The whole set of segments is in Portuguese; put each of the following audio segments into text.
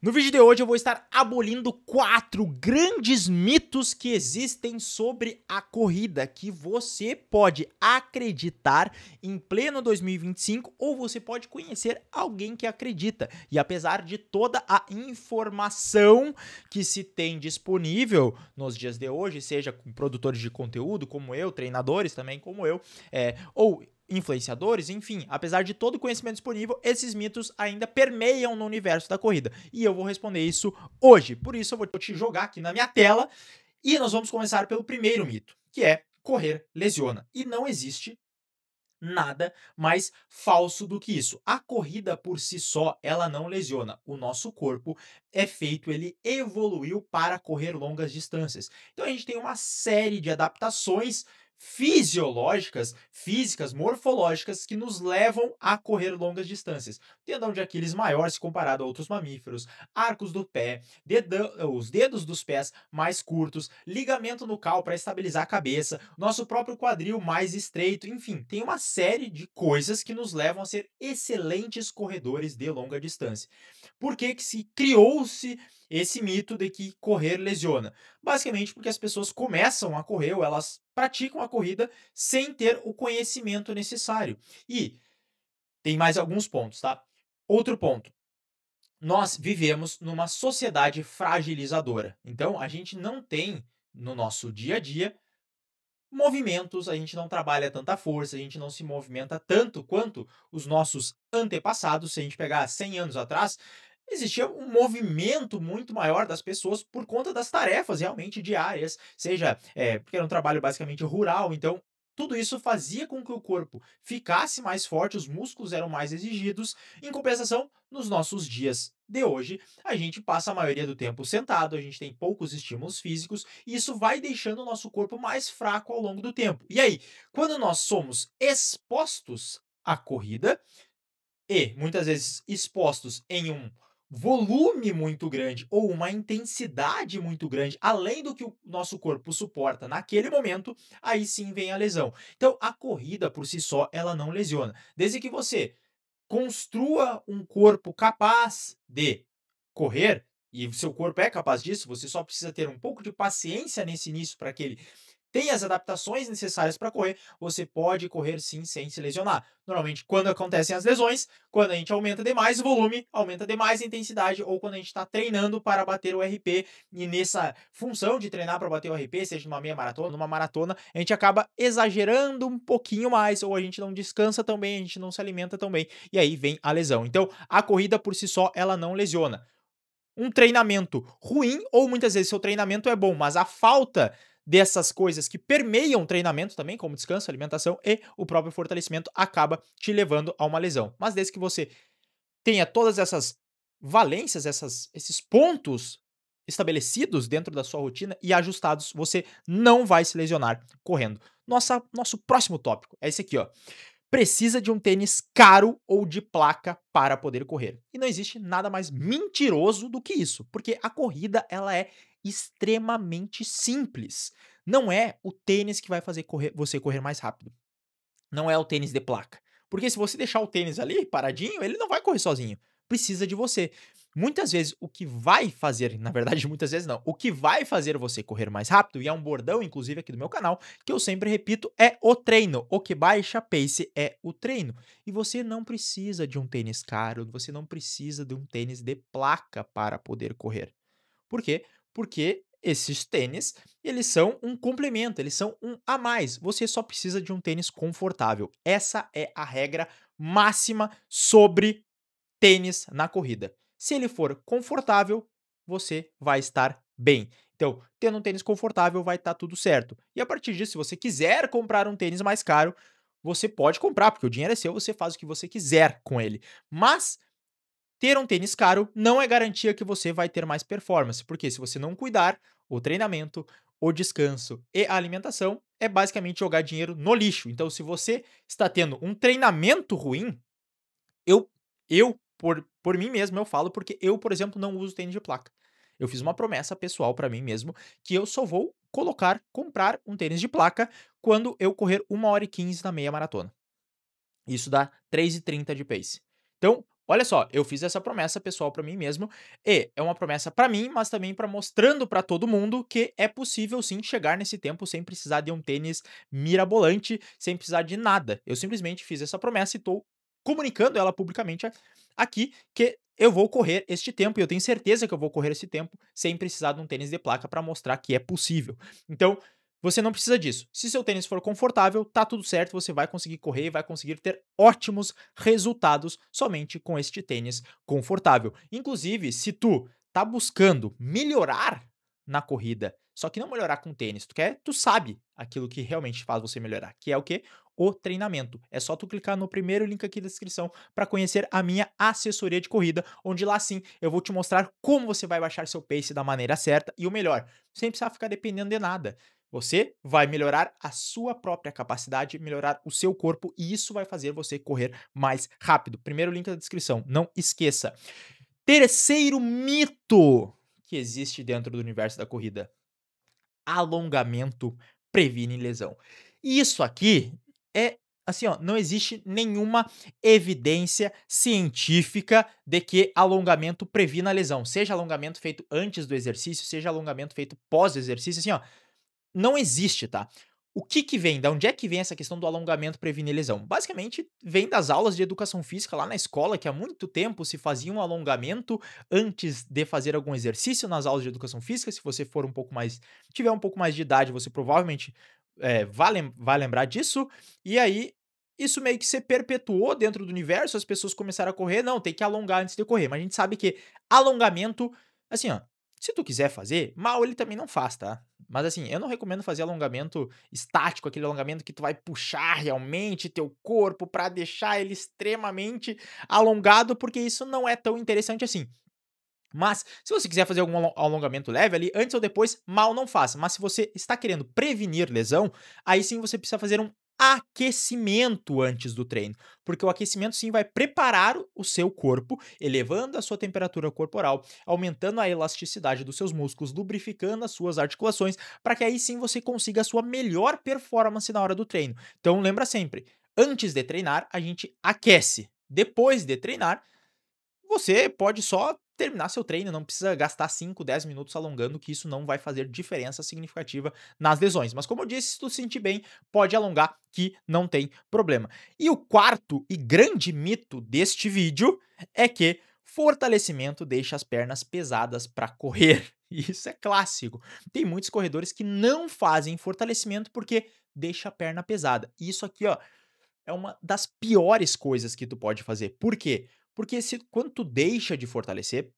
No vídeo de hoje eu vou estar abolindo 4 grandes mitos que existem sobre a corrida, que você pode acreditar em pleno 2025 ou você pode conhecer alguém que acredita. E apesar de toda a informação que se tem disponível nos dias de hoje, seja com produtores de conteúdo como eu, treinadores também como eu, ou influenciadores, enfim, apesar de todo o conhecimento disponível, esses mitos ainda permeiam no universo da corrida. E eu vou responder isso hoje. Por isso eu vou te jogar aqui na minha tela e nós vamos começar pelo primeiro mito, que é correr lesiona. E não existe nada mais falso do que isso. A corrida por si só, ela não lesiona. O nosso corpo é feito, ele evoluiu para correr longas distâncias. Então a gente tem uma série de adaptações fisiológicas, físicas, morfológicas que nos levam a correr longas distâncias. Tendão de Aquiles maior se comparado a outros mamíferos, arcos do pé, os dedos dos pés mais curtos, ligamento nucal para estabilizar a cabeça, nosso próprio quadril mais estreito, enfim, tem uma série de coisas que nos levam a ser excelentes corredores de longa distância. Por que que se criou-se esse mito de que correr lesiona? Basicamente porque as pessoas começam a correr ou elas praticam a corrida sem ter o conhecimento necessário. E tem mais alguns pontos, tá? Outro ponto. Nós vivemos numa sociedade fragilizadora. Então, a gente não tem no nosso dia a dia movimentos, a gente não trabalha tanta força, a gente não se movimenta tanto quanto os nossos antepassados. Se a gente pegar 100 anos atrás, existia um movimento muito maior das pessoas por conta das tarefas realmente diárias, seja porque era um trabalho basicamente rural, então tudo isso fazia com que o corpo ficasse mais forte, os músculos eram mais exigidos. Em compensação, nos nossos dias de hoje, a gente passa a maioria do tempo sentado, a gente tem poucos estímulos físicos e isso vai deixando o nosso corpo mais fraco ao longo do tempo. E aí, quando nós somos expostos à corrida, e muitas vezes expostos em um volume muito grande ou uma intensidade muito grande, além do que o nosso corpo suporta naquele momento, aí sim vem a lesão. Então, a corrida por si só, ela não lesiona. Desde que você construa um corpo capaz de correr, e o seu corpo é capaz disso, você só precisa ter um pouco de paciência nesse início para que ele tem as adaptações necessárias para correr, você pode correr sim sem se lesionar. Normalmente, quando acontecem as lesões, quando a gente aumenta demais o volume, aumenta demais a intensidade, ou quando a gente está treinando para bater o RP, e nessa função de treinar para bater o RP, seja numa meia maratona, numa maratona, a gente acaba exagerando um pouquinho mais, ou a gente não descansa tão bem, a gente não se alimenta tão bem, e aí vem a lesão. Então, a corrida por si só, ela não lesiona. Um treinamento ruim, ou muitas vezes seu treinamento é bom, mas a falta dessas coisas que permeiam o treinamento também, como descanso, alimentação e o próprio fortalecimento, acaba te levando a uma lesão. Mas desde que você tenha todas essas valências, esses pontos estabelecidos dentro da sua rotina e ajustados, você não vai se lesionar correndo. Nosso próximo tópico é esse aqui, ó. Precisa de um tênis caro ou de placa para poder correr. E não existe nada mais mentiroso do que isso, porque a corrida ela é extremamente simples. Não é o tênis que vai fazer você correr mais rápido. Não é o tênis de placa. Porque se você deixar o tênis ali paradinho, ele não vai correr sozinho. Precisa de você. Muitas vezes o que vai fazer, na verdade, muitas vezes não, o que vai fazer você correr mais rápido, e é um bordão, inclusive, aqui do meu canal, que eu sempre repito, é o treino. O que baixa pace é o treino. E você não precisa de um tênis caro, você não precisa de um tênis de placa para poder correr. Por quê? Porque esses tênis, eles são um complemento, eles são um a mais. Você só precisa de um tênis confortável. Essa é a regra máxima sobre tênis na corrida. Se ele for confortável, você vai estar bem. Então, tendo um tênis confortável, vai estar tudo certo. E a partir disso, se você quiser comprar um tênis mais caro, você pode comprar, porque o dinheiro é seu, você faz o que você quiser com ele. Mas ter um tênis caro não é garantia que você vai ter mais performance, porque se você não cuidar, o treinamento, o descanso e a alimentação é basicamente jogar dinheiro no lixo. Então, se você está tendo um treinamento ruim, eu por mim mesmo, eu falo, porque eu, por exemplo, não uso tênis de placa. Eu fiz uma promessa pessoal para mim mesmo, que eu só vou comprar um tênis de placa quando eu correr 1 hora e 15 na meia maratona. Isso dá 3:30 de pace. Então, Olha só, eu fiz essa promessa pessoal pra mim mesmo, e é uma promessa pra mim, mas também pra mostrando pra todo mundo que é possível sim chegar nesse tempo sem precisar de um tênis mirabolante, sem precisar de nada. Eu simplesmente fiz essa promessa e tô comunicando ela publicamente aqui, que eu vou correr este tempo, e eu tenho certeza que eu vou correr esse tempo sem precisar de um tênis de placa pra mostrar que é possível. Então, você não precisa disso. Se seu tênis for confortável, tá tudo certo, você vai conseguir correr e vai conseguir ter ótimos resultados somente com este tênis confortável. Inclusive, se tu tá buscando melhorar na corrida, só que não melhorar com tênis, tu sabe aquilo que realmente faz você melhorar, que é o quê? O treinamento. É só tu clicar no primeiro link aqui da descrição para conhecer a minha assessoria de corrida, onde lá sim eu vou te mostrar como você vai baixar seu pace da maneira certa e o melhor, sem precisar ficar dependendo de nada. Você vai melhorar a sua própria capacidade, melhorar o seu corpo e isso vai fazer você correr mais rápido. Primeiro link da descrição, não esqueça. Terceiro mito que existe dentro do universo da corrida: alongamento previne lesão. E isso aqui é assim, ó, não existe nenhuma evidência científica de que alongamento previna lesão. Seja alongamento feito antes do exercício, seja alongamento feito pós exercício, assim, ó, não existe, tá? O que que vem? Da onde é que vem essa questão do alongamento prevenir lesão? Basicamente, vem das aulas de educação física lá na escola, que há muito tempo se fazia um alongamento antes de fazer algum exercício nas aulas de educação física. Se você for um pouco mais, tiver um pouco mais de idade, você provavelmente vai lembrar disso. E aí, isso meio que se perpetuou dentro do universo, as pessoas começaram a correr, não, tem que alongar antes de correr. Mas a gente sabe que alongamento, assim, ó, se tu quiser fazer, mal ele também não faz, tá? Mas assim, eu não recomendo fazer alongamento estático, aquele alongamento que tu vai puxar realmente teu corpo pra deixar ele extremamente alongado, porque isso não é tão interessante assim. Mas, se você quiser fazer algum alongamento leve ali, antes ou depois, mal não faça. Mas se você está querendo prevenir lesão, aí sim você precisa fazer um aquecimento antes do treino, porque o aquecimento sim vai preparar o seu corpo, elevando a sua temperatura corporal, aumentando a elasticidade dos seus músculos, lubrificando as suas articulações, para que aí sim você consiga a sua melhor performance na hora do treino. Então lembra sempre, antes de treinar, a gente aquece. Depois de treinar, você pode só terminar seu treino, não precisa gastar 5, 10 minutos alongando, que isso não vai fazer diferença significativa nas lesões. Mas como eu disse, se tu se sentir bem, pode alongar que não tem problema. E o quarto e grande mito deste vídeo é que fortalecimento deixa as pernas pesadas para correr. Isso é clássico. Tem muitos corredores que não fazem fortalecimento porque deixa a perna pesada. Isso aqui, ó, é uma das piores coisas que tu pode fazer. Por quê? Porque se quando tu deixa de fortalecer,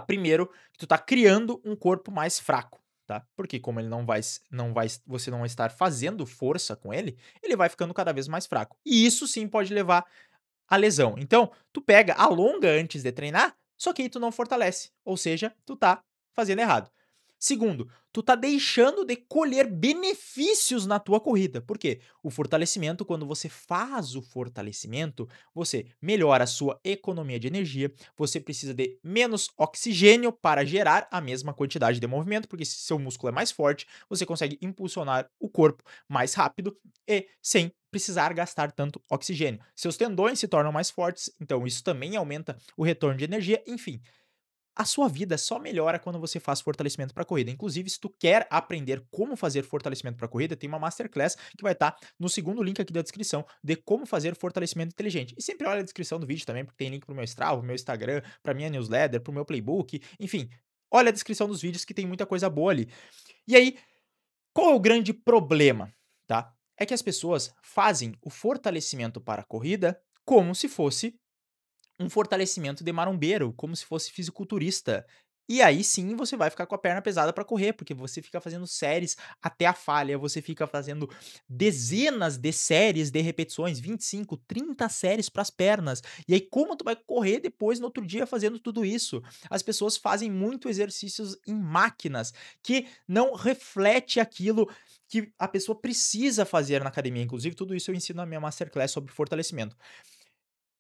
primeiro, tu tá criando um corpo mais fraco, tá? Porque como ele você não vai estar fazendo força com ele, ele vai ficando cada vez mais fraco. E isso sim pode levar à lesão. Então, tu pega, alonga antes de treinar, só que aí tu não fortalece, ou seja, tu tá fazendo errado. Segundo, tu tá deixando de colher benefícios na tua corrida. Por quê? O fortalecimento, quando você faz o fortalecimento, você melhora a sua economia de energia, você precisa de menos oxigênio para gerar a mesma quantidade de movimento, porque se seu músculo é mais forte, você consegue impulsionar o corpo mais rápido e sem precisar gastar tanto oxigênio. Seus tendões se tornam mais fortes, então isso também aumenta o retorno de energia, enfim. A sua vida só melhora quando você faz fortalecimento para corrida. Inclusive, se tu quer aprender como fazer fortalecimento para corrida, tem uma masterclass que vai estar no segundo link aqui da descrição de como fazer fortalecimento inteligente. E sempre olha a descrição do vídeo também, porque tem link pro meu Strava, pro meu Instagram, pra minha newsletter, pro meu playbook, enfim. Olha a descrição dos vídeos que tem muita coisa boa ali. E aí, qual é o grande problema, tá? É que as pessoas fazem o fortalecimento para a corrida como se fosse um fortalecimento de marombeiro, como se fosse fisiculturista. E aí sim você vai ficar com a perna pesada para correr, porque você fica fazendo séries até a falha, você fica fazendo dezenas de séries de repetições, 25, 30 séries para as pernas. E aí como tu vai correr depois no outro dia fazendo tudo isso? As pessoas fazem muito exercícios em máquinas que não reflete aquilo que a pessoa precisa fazer na academia. Inclusive tudo isso eu ensino na minha masterclass sobre fortalecimento.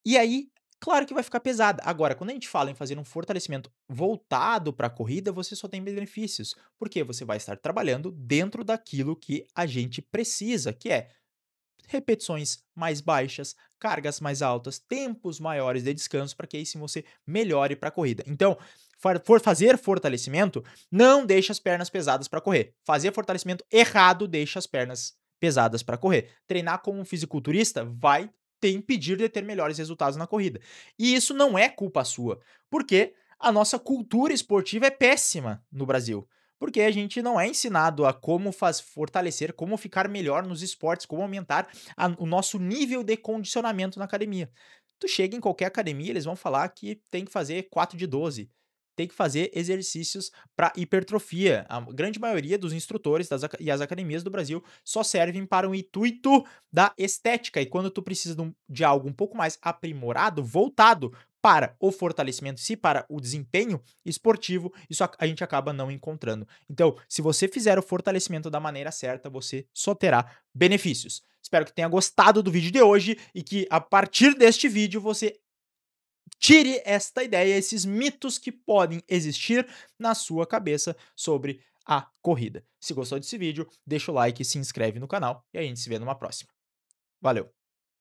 E aí, claro que vai ficar pesada. Agora, quando a gente fala em fazer um fortalecimento voltado para a corrida, você só tem benefícios, porque você vai estar trabalhando dentro daquilo que a gente precisa, que é repetições mais baixas, cargas mais altas, tempos maiores de descanso para que aí sim você melhore para a corrida. Então, for fazer fortalecimento, não deixa as pernas pesadas para correr. Fazer fortalecimento errado deixa as pernas pesadas para correr. Treinar como um fisiculturista vai te impedir de ter melhores resultados na corrida. E isso não é culpa sua, porque a nossa cultura esportiva é péssima no Brasil. Porque a gente não é ensinado a como fortalecer, como ficar melhor nos esportes, como aumentar o nosso nível de condicionamento na academia. Tu chega em qualquer academia, eles vão falar que tem que fazer 4 de 12, tem que fazer exercícios para hipertrofia. A grande maioria dos instrutores e as academias do Brasil só servem para o intuito da estética. E quando tu precisa de algo um pouco mais aprimorado, voltado para o fortalecimento, se para o desempenho esportivo, isso a gente acaba não encontrando. Então, se você fizer o fortalecimento da maneira certa, você só terá benefícios. Espero que tenha gostado do vídeo de hoje e que a partir deste vídeo você tire esta ideia, esses mitos que podem existir na sua cabeça sobre a corrida. Se gostou desse vídeo, deixa o like, se inscreve no canal e a gente se vê numa próxima. Valeu!